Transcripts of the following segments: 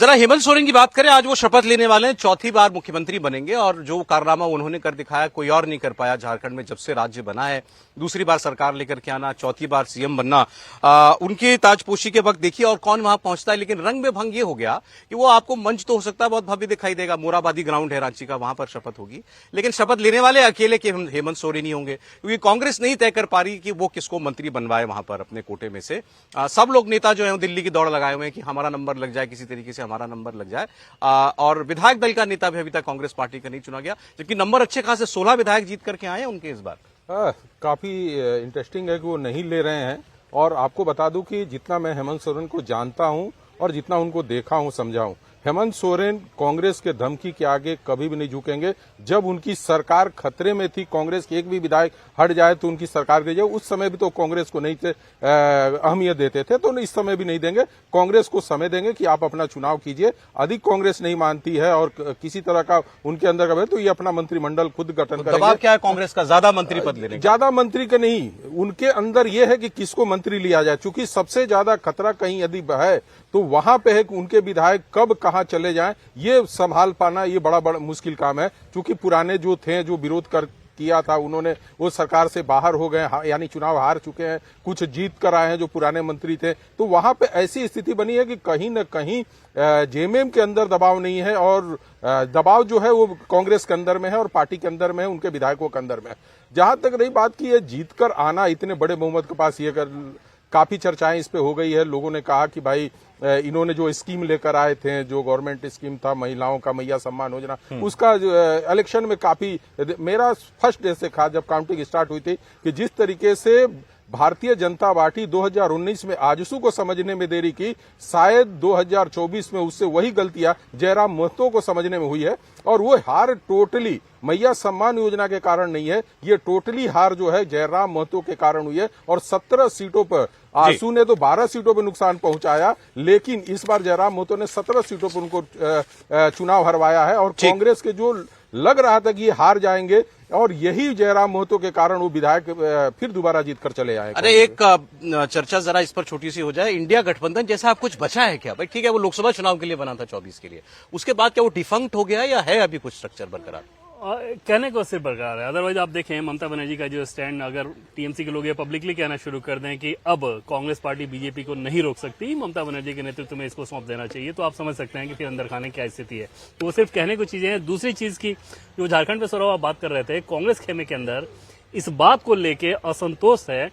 जरा हेमंत सोरेन की बात करें। आज वो शपथ लेने वाले हैं, चौथी बार मुख्यमंत्री बनेंगे और जो कारनामा उन्होंने कर दिखाया कोई और नहीं कर पाया झारखंड में जब से राज्य बना है। दूसरी बार सरकार लेकर के आना, चौथी बार सीएम बनना, उनकी ताजपोशी के वक्त देखिए और कौन वहां पहुंचता है। लेकिन रंग में भंग ये हो गया कि वो आपको मंच तो हो सकता है बहुत भव्य दिखाई देगा, मोराबादी ग्राउंड है रांची का, वहां पर शपथ होगी, लेकिन शपथ लेने वाले अकेले के हेमंत सोरेन ही होंगे, क्योंकि कांग्रेस नहीं तय कर पा रही कि वो किसको मंत्री बनवाए वहां पर अपने कोटे में से। सब लोग नेता जो है दिल्ली की दौड़ लगाए हुए हैं कि हमारा नंबर लग जाए, किसी तरीके से हमारा नंबर लग जाए। और विधायक दल का नेता भी अभी तक कांग्रेस पार्टी का नहीं चुना गया, जबकि नंबर अच्छे खासे 16 विधायक जीत करके आए हैं उनके इस बार। काफी इंटरेस्टिंग है कि वो नहीं ले रहे हैं। और आपको बता दूं कि जितना मैं हेमंत सोरेन को जानता हूं और जितना उनको देखा हूं, समझा हूं, हेमंत सोरेन कांग्रेस के धमकी के आगे कभी भी नहीं झुकेंगे। जब उनकी सरकार खतरे में थी, कांग्रेस के एक भी विधायक हट जाए तो उनकी सरकार गिर जाए, उस समय भी तो कांग्रेस को नहीं अहमियत देते थे, तो इस समय भी नहीं देंगे। कांग्रेस को समय देंगे कि आप अपना चुनाव कीजिए। अधिक कांग्रेस नहीं मानती है और किसी तरह का उनके अंदर का तो ये अपना मंत्रिमंडल खुद गठन करेंगे। दबाव क्या है कांग्रेस का? ज्यादा मंत्री पद लेने? ज्यादा मंत्री का नहीं, उनके अंदर ये है कि किसको मंत्री लिया जाए, क्योंकि सबसे ज्यादा खतरा कहीं यदि है तो वहां पे है कि उनके विधायक कब कहां चले जाएं, ये संभाल पाना ये बड़ा मुश्किल काम है। क्योंकि पुराने जो थे, जो विरोध किया था, उन्होंने वो सरकार से बाहर हो गए, यानी चुनाव हार चुके हैं, कुछ जीत कर आए हैं जो पुराने मंत्री थे। तो वहां पे ऐसी स्थिति बनी है कि कहीं न कहीं जेएमएम के अंदर दबाव नहीं है और दबाव जो है वो कांग्रेस के अंदर में है और पार्टी के अंदर में है, उनके विधायकों के अंदर में है। जहां तक रही बात की ये जीत कर आना इतने बड़े बहुमत के पास, ये काफी चर्चाएं इस पे हो गई है। लोगों ने कहा कि भाई इन्होंने जो स्कीम लेकर आए थे, जो गवर्नमेंट स्कीम था महिलाओं का मैया सम्मान योजना, उसका इलेक्शन में काफी, मेरा फर्स्ट डे से कहा जब काउंटिंग स्टार्ट हुई थी कि जिस तरीके से भारतीय जनता पार्टी 2019 में आजसू को समझने में देरी की, शायद 2024 में उससे वही गलतियां जयराम महतो को समझने में हुई है। और वो हार टोटली मैया सम्मान योजना के कारण नहीं है, ये टोटली हार जो है जयराम महतो के कारण हुई है। और 17 सीटों पर आजसू ने तो 12 सीटों पर नुकसान पहुंचाया, लेकिन इस बार जयराम महतो ने 17 सीटों पर उनको चुनाव हरवाया है। और कांग्रेस के जो लग रहा था कि ये हार जाएंगे, और यही जयराम महतो के कारण वो विधायक फिर दोबारा जीत कर चले आए। अरे एक चर्चा जरा इस पर छोटी सी हो जाए, इंडिया गठबंधन जैसा आप कुछ बचा है क्या? भाई ठीक है, वो लोकसभा चुनाव के लिए बना था 24 के लिए, उसके बाद क्या वो डिफंक्ट हो गया या है अभी कुछ स्ट्रक्चर बरकरार? कहने को सिर्फ बरकरार है। अदरवाइज आप देखें ममता बनर्जी का जो स्टैंड, अगर टीएमसी के लोग ये पब्लिकली कहना शुरू कर दें कि अब कांग्रेस पार्टी बीजेपी को नहीं रोक सकती, ममता बनर्जी के नेतृत्व में इसको सौंप देना चाहिए, तो आप समझ सकते हैं कि फिर अंदर खाने क्या स्थिति है। तो वो सिर्फ कहने को चीजें हैं। दूसरी चीज की जो झारखंड पे सौरभ आप बात कर रहे थे, कांग्रेस खेमे के अंदर इस बात को लेके असंतोष है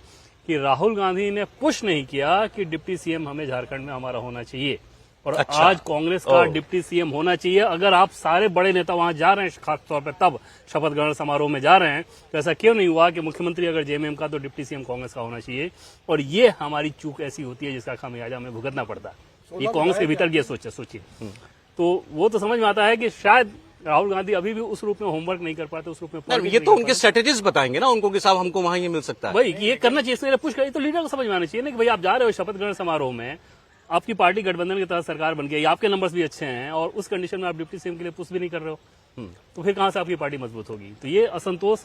कि राहुल गांधी ने पुश नहीं किया कि डिप्टी सीएम हमें झारखंड में हमारा होना चाहिए। और अच्छा। आज कांग्रेस का डिप्टी सीएम होना चाहिए। अगर आप सारे बड़े नेता वहां जा रहे हैं, खासतौर पर तब शपथ ग्रहण समारोह में जा रहे हैं, तो ऐसा क्यों नहीं हुआ कि मुख्यमंत्री अगर जेएमएम का तो डिप्टी सीएम कांग्रेस का होना चाहिए? और ये हमारी चूक ऐसी होती है जिसका खामियाजा हमें भुगतना पड़ता है। ये कांग्रेस के भीतर ये सोचिए। तो वो तो समझ में आता है कि शायद राहुल गांधी अभी भी उस रूप में होमवर्क नहीं कर पाते, उस रूप में। ये तो उनके स्ट्रेटेजीज बताएंगे ना उनको कि साहब हमको वहां ये मिल सकता है। भाई ये करना चाहिए, इसलिए पुश करिए। तो लीडर को समझ में आना चाहिए ना कि भाई आप जा रहे हो शपथ ग्रहण समारोह में, आपकी पार्टी गठबंधन के तहत सरकार बन गई, आपके नंबर्स भी अच्छे हैं, और उस कंडीशन में आप डिप्टी सीएम के लिए पुश भी नहीं कर रहे हो, तो फिर कहां से आपकी पार्टी मजबूत होगी? तो ये असंतोष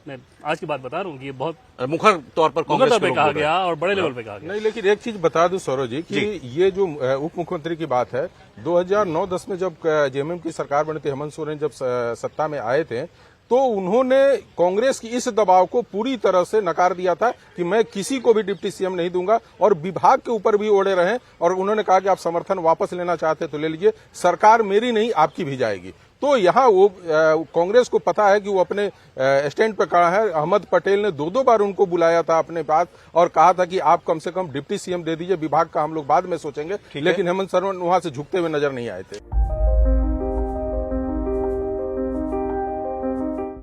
मैं आज की बात बता रहा हूं कि ये बहुत मुखर तौर पर कांग्रेस पे कहा गया और बड़े लेवल पे कहा गया। नहीं, लेकिन एक चीज बता दूं सौरभ जी कि ये जो उप मुख्यमंत्री की बात है, 2009-10 में जब जेएमएम की सरकार बनी थी, हेमंत सोरेन जब सत्ता में आए थे, तो उन्होंने कांग्रेस की इस दबाव को पूरी तरह से नकार दिया था कि मैं किसी को भी डिप्टी सीएम नहीं दूंगा, और विभाग के ऊपर भी ओढ़े रहे। और उन्होंने कहा कि आप समर्थन वापस लेना चाहते तो ले लीजिए, सरकार मेरी नहीं आपकी भी जाएगी। तो यहाँ वो कांग्रेस को पता है कि वो अपने स्टैंड पर खड़ा है। अहमद पटेल ने 2 बार उनको बुलाया था अपने पास और कहा था कि आप कम से कम डिप्टी सीएम दे दीजिए, विभाग का हम लोग बाद में सोचेंगे, लेकिन हेमंत सोरेन वहां से झुकते हुए नजर नहीं आए थे।